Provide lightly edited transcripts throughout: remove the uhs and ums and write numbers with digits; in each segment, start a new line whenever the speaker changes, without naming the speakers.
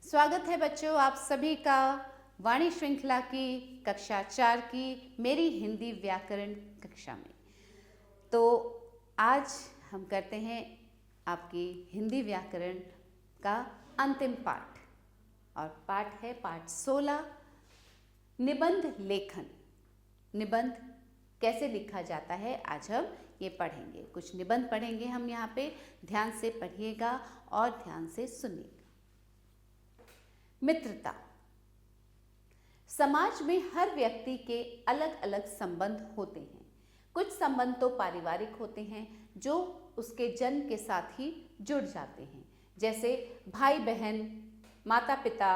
स्वागत है बच्चों आप सभी का वाणी श्रृंखला की कक्षा 4 की मेरी हिंदी व्याकरण कक्षा में। तो आज हम करते हैं आपकी हिंदी व्याकरण का अंतिम पाठ, और पाठ है पाठ 16, निबंध लेखन। निबंध कैसे लिखा जाता है आज हम ये पढ़ेंगे। कुछ निबंध पढ़ेंगे हम यहाँ पे, ध्यान से पढ़िएगा और ध्यान से सुनिएगा। मित्रता। समाज में हर व्यक्ति के अलग अलग संबंध होते हैं। कुछ संबंध तो पारिवारिक होते हैं जो उसके जन्म के साथ ही जुड़ जाते हैं, जैसे भाई बहन, माता पिता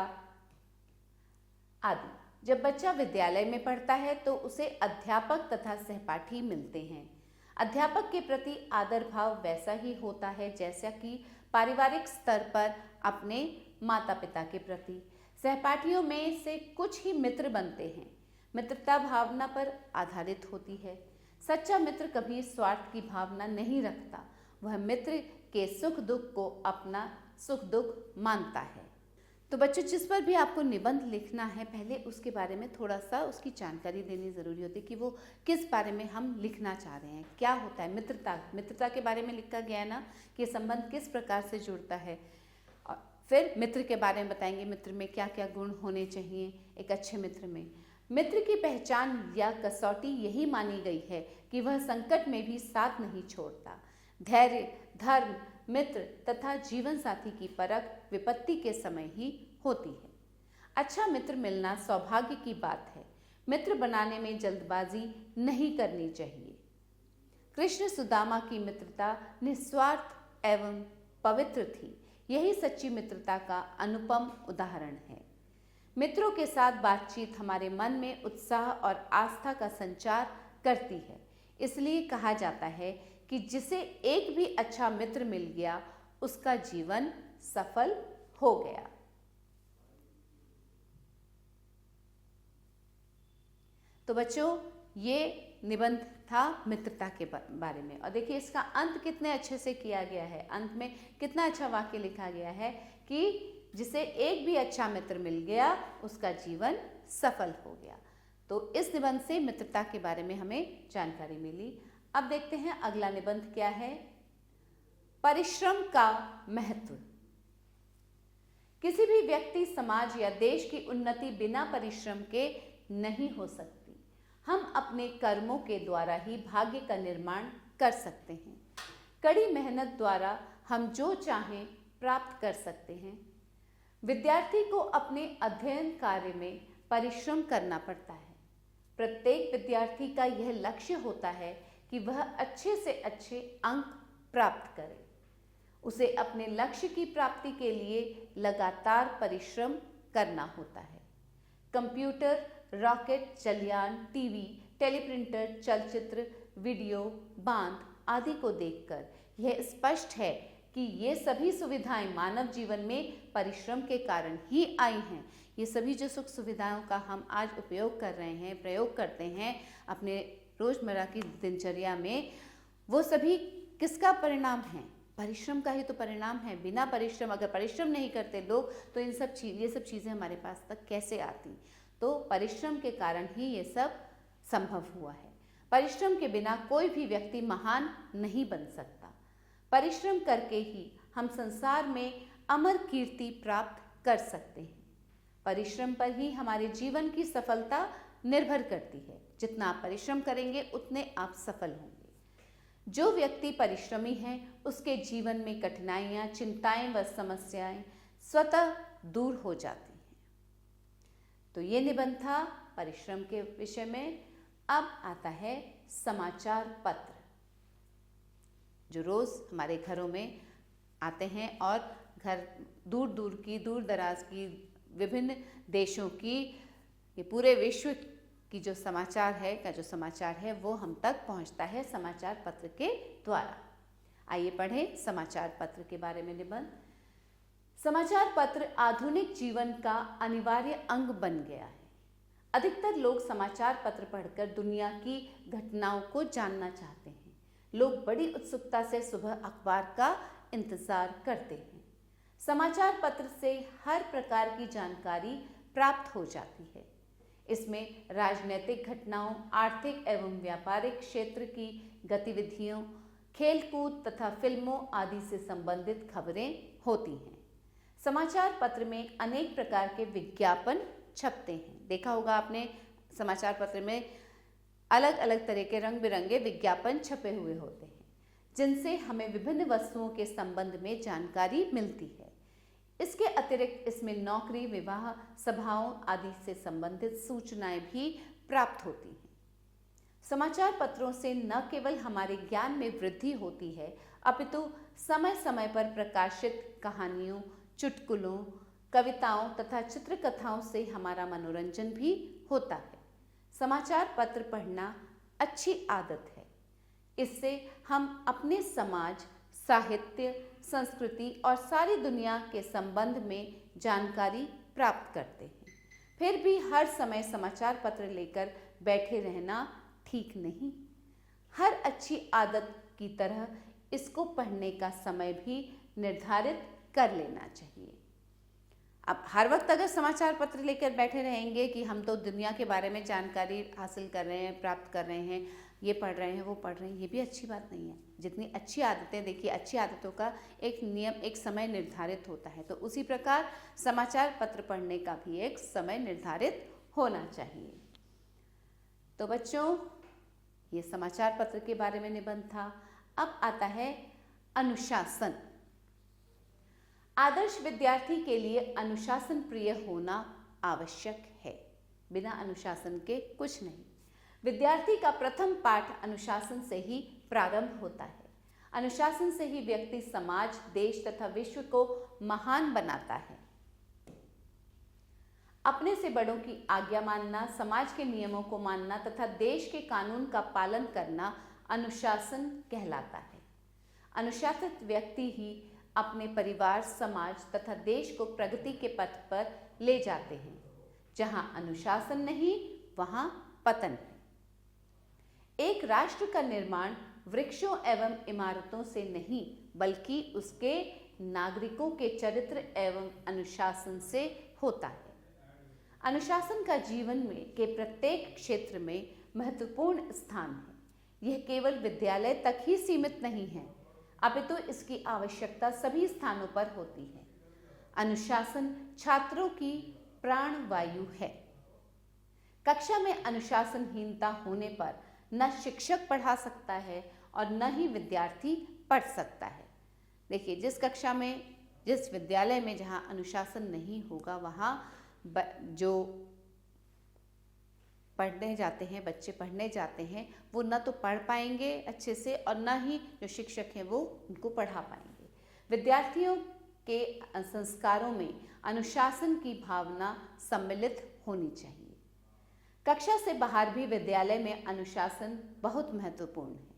आदि। जब बच्चा विद्यालय में पढ़ता है तो उसे अध्यापक तथा सहपाठी मिलते हैं। अध्यापक के प्रति आदर भाव वैसा ही होता है जैसा कि पारिवारिक स्तर पर अपने माता पिता के प्रति। सहपाठियों में से कुछ ही मित्र बनते हैं। मित्रता भावना पर आधारित होती है। सच्चा मित्र कभी स्वार्थ की भावना नहीं रखता, वह मित्र के सुख दुख को अपना सुख दुख मानता है। तो बच्चों, जिस पर भी आपको निबंध लिखना है, पहले उसके बारे में थोड़ा सा उसकी जानकारी देनी ज़रूरी होती है कि वो किस बारे में हम लिखना चाह रहे हैं, क्या होता है। मित्रता के बारे में लिखा गया है ना कि ये संबंध किस प्रकार से जुड़ता है। और फिर मित्र के बारे में बताएंगे, मित्र में क्या क्या गुण होने चाहिए एक अच्छे मित्र में। मित्र की पहचान या कसौटी यही मानी गई है कि वह संकट में भी साथ नहीं छोड़ता। धैर्य, धर्म, मित्र तथा जीवन साथी की परख विपत्ति के समय ही होती है। अच्छा मित्र मिलना सौभाग्य की बात है। मित्र बनाने में जल्दबाजी नहीं करनी चाहिए। कृष्ण सुदामा की मित्रता निस्वार्थ एवं पवित्र थी। यही सच्ची मित्रता का अनुपम उदाहरण है। मित्रों के साथ बातचीत हमारे मन में उत्साह और आस्था का संचार करती है। इसलिए कहा जाता है कि जिसे एक भी अच्छा मित्र मिल गया उसका जीवन सफल हो गया। तो बच्चों, ये निबंध था मित्रता के बारे में। और देखिए इसका अंत कितने अच्छे से किया गया है। अंत में कितना अच्छा वाक्य लिखा गया है कि जिसे एक भी अच्छा मित्र मिल गया उसका जीवन सफल हो गया। तो इस निबंध से मित्रता के बारे में हमें जानकारी मिली। अब देखते हैं अगला निबंध क्या है। परिश्रम का महत्व। किसी भी व्यक्ति, समाज या देश की उन्नति बिना परिश्रम के नहीं हो सकती। हम अपने कर्मों के द्वारा ही भाग्य का निर्माण कर सकते हैं। कड़ी मेहनत द्वारा हम जो चाहें प्राप्त कर सकते हैं। विद्यार्थी को अपने अध्ययन कार्य में परिश्रम करना पड़ता है। प्रत्येक विद्यार्थी का यह लक्ष्य होता है कि वह अच्छे से अच्छे अंक प्राप्त करे। उसे अपने लक्ष्य की प्राप्ति के लिए लगातार परिश्रम करना होता है। कंप्यूटर, रॉकेट, जलयान, टीवी, टेलीप्रिंटर, चलचित्र, वीडियो, बांध आदि को देखकर यह स्पष्ट है कि ये सभी सुविधाएं मानव जीवन में परिश्रम के कारण ही आई हैं। ये सभी जो सुख सुविधाओं का हम आज उपयोग कर रहे हैं, प्रयोग करते हैं अपने रोजमर्रा की दिनचर्या में, वो सभी किसका परिणाम है? परिश्रम का ही तो परिणाम है। बिना परिश्रम, अगर परिश्रम नहीं करते लोग तो ये सब चीज़ें हमारे पास तक कैसे आती? तो परिश्रम के कारण ही ये सब संभव हुआ है। परिश्रम के बिना कोई भी व्यक्ति महान नहीं बन सकता। परिश्रम करके ही हम संसार में अमर कीर्ति प्राप्त कर सकते हैं। परिश्रम पर ही हमारे जीवन की सफलता निर्भर करती है। जितना आप परिश्रम करेंगे उतने आप सफल होंगे। जो व्यक्ति परिश्रमी है उसके जीवन में कठिनाइयाँ, चिंताएं व समस्याएं स्वतः दूर हो जाती हैं। तो ये निबंध था परिश्रम के विषय में। अब आता है समाचार पत्र, जो रोज हमारे घरों में आते हैं और घर दूर दराज की, विभिन्न देशों की, ये पूरे विश्व की जो समाचार है वो हम तक पहुंचता है समाचार पत्र के द्वारा। आइए पढ़ें समाचार पत्र के बारे में निबंध। समाचार पत्र आधुनिक जीवन का अनिवार्य अंग बन गया है। अधिकतर लोग समाचार पत्र पढ़कर दुनिया की घटनाओं को जानना चाहते हैं, लोग बड़ी उत्सुकता से सुबह अखबार का इंतजार करते हैं। समाचार पत्र से हर प्रकार की जानकारी प्राप्त हो जाती है। इसमें राजनीतिक घटनाओं, आर्थिक एवं व्यापारिक क्षेत्र की गतिविधियों, खेलकूद तथा फिल्मों आदि से संबंधित खबरें होती हैं। समाचार पत्र में अनेक प्रकार के विज्ञापन छपते हैं। देखा होगा आपने, समाचार पत्र में अलग अलग तरह के रंग बिरंगे विज्ञापन छपे हुए होते हैं, जिनसे हमें विभिन्न वस्तुओं के संबंध में जानकारी मिलती है। इसके अतिरिक्त इसमें नौकरी, विवाह, सभाओं आदि से संबंधित सूचनाएं भी प्राप्त होती हैं। समाचार पत्रों से न केवल हमारे ज्ञान में वृद्धि होती है, अपितु समय समय पर प्रकाशित कहानियों, चुटकुलों, कविताओं तथा चित्रकथाओं से हमारा मनोरंजन भी होता है। समाचार पत्र पढ़ना अच्छी आदत है। इससे हम अपने समाज, साहित्य, संस्कृति और सारी दुनिया के संबंध में जानकारी प्राप्त करते हैं। फिर भी हर समय समाचार पत्र लेकर बैठे रहना ठीक नहीं। हर अच्छी आदत की तरह इसको पढ़ने का समय भी निर्धारित कर लेना चाहिए। अब हर वक्त अगर समाचार पत्र लेकर बैठे रहेंगे कि हम तो दुनिया के बारे में जानकारी हासिल कर रहे हैं, प्राप्त कर रहे हैं, ये पढ़ रहे हैं, वो पढ़ रहे हैं, ये भी अच्छी बात नहीं है। जितनी अच्छी आदतें, देखिए अच्छी आदतों का एक नियम, एक समय निर्धारित होता है, तो उसी प्रकार समाचार पत्र पढ़ने का भी एक समय निर्धारित होना चाहिए। तो बच्चों, ये समाचार पत्र के बारे में निबंध था। अब आता है अनुशासन। आदर्श विद्यार्थी के लिए अनुशासन प्रिय होना आवश्यक है। बिना अनुशासन के कुछ नहीं। विद्यार्थी का प्रथम पाठ अनुशासन से ही प्रारंभ होता है। अनुशासन से ही व्यक्ति समाज, देश तथा विश्व को महान बनाता है। अपने से बड़ों की आज्ञा मानना, समाज के नियमों को मानना तथा देश के कानून का पालन करना अनुशासन कहलाता है। अनुशासित व्यक्ति ही अपने परिवार, समाज तथा देश को प्रगति के पथ पर ले जाते हैं। जहां अनुशासन नहीं, वहां पतन है। एक राष्ट्र का निर्माण वृक्षों एवं इमारतों से नहीं, बल्कि उसके नागरिकों के चरित्र एवं अनुशासन से होता है। अनुशासन का जीवन में के प्रत्येक क्षेत्र में महत्वपूर्ण स्थान है। यह केवल विद्यालय तक ही सीमित नहीं है, अपितु इसकी आवश्यकता सभी स्थानों पर होती है। अनुशासन छात्रों की प्राण वायु है। कक्षा में अनुशासनहीनता होने पर न शिक्षक पढ़ा सकता है और न ही विद्यार्थी पढ़ सकता है। देखिए, जिस कक्षा में, जिस विद्यालय में जहाँ अनुशासन नहीं होगा, वहाँ जो पढ़ने जाते हैं, बच्चे पढ़ने जाते हैं, वो न तो पढ़ पाएंगे अच्छे से और न ही जो शिक्षक हैं वो उनको पढ़ा पाएंगे। विद्यार्थियों के संस्कारों में अनुशासन की भावना सम्मिलित होनी चाहिए। कक्षा से बाहर भी विद्यालय में अनुशासन बहुत महत्वपूर्ण है।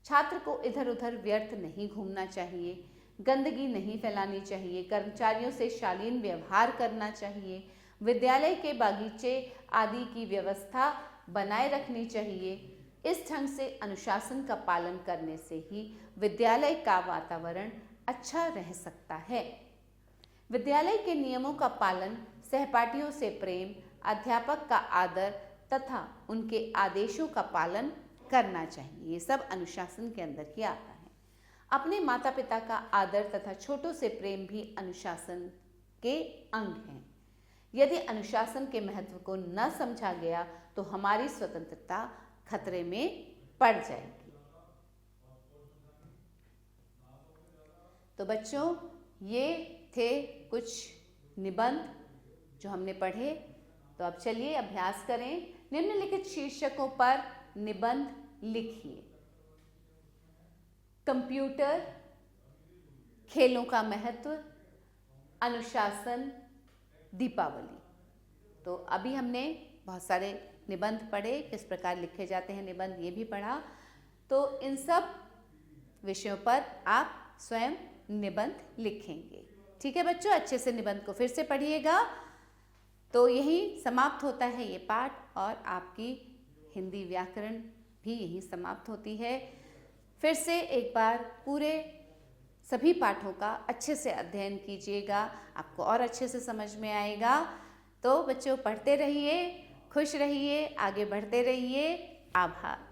छात्र को इधर उधर व्यर्थ नहीं घूमना चाहिए, गंदगी नहीं फैलानी चाहिए, कर्मचारियों से शालीन व्यवहार करना चाहिए, विद्यालय के बागीचे आदि की व्यवस्था बनाए रखनी चाहिए। इस ढंग से अनुशासन का पालन करने से ही विद्यालय का वातावरण अच्छा रह सकता है। विद्यालय के नियमों का पालन, सहपाठियों से प्रेम, अध्यापक का आदर तथा उनके आदेशों का पालन करना चाहिए। ये सब अनुशासन के अंदर ही आता है। अपने माता पिता का आदर तथा छोटों से प्रेम भी अनुशासन के अंग हैं। यदि अनुशासन के महत्व को न समझा गया तो हमारी स्वतंत्रता खतरे में पड़ जाएगी। तो बच्चों, ये थे कुछ निबंध जो हमने पढ़े। तो अब चलिए अभ्यास करें। निम्नलिखित शीर्षकों पर निबंध लिखिए। कंप्यूटर, खेलों का महत्व, अनुशासन, दीपावली। तो अभी हमने बहुत सारे निबंध पढ़े, किस प्रकार लिखे जाते हैं निबंध, ये भी पढ़ा। तो इन सब विषयों पर आप स्वयं निबंध लिखेंगे। ठीक है बच्चों, अच्छे से निबंध को फिर से पढ़िएगा। तो यही समाप्त होता है ये पाठ और आपकी हिंदी व्याकरण भी यही समाप्त होती है। फिर से एक बार पूरे सभी पाठों का अच्छे से अध्ययन कीजिएगा, आपको और अच्छे से समझ में आएगा। तो बच्चों, पढ़ते रहिए, खुश रहिए, आगे बढ़ते रहिए। आभार।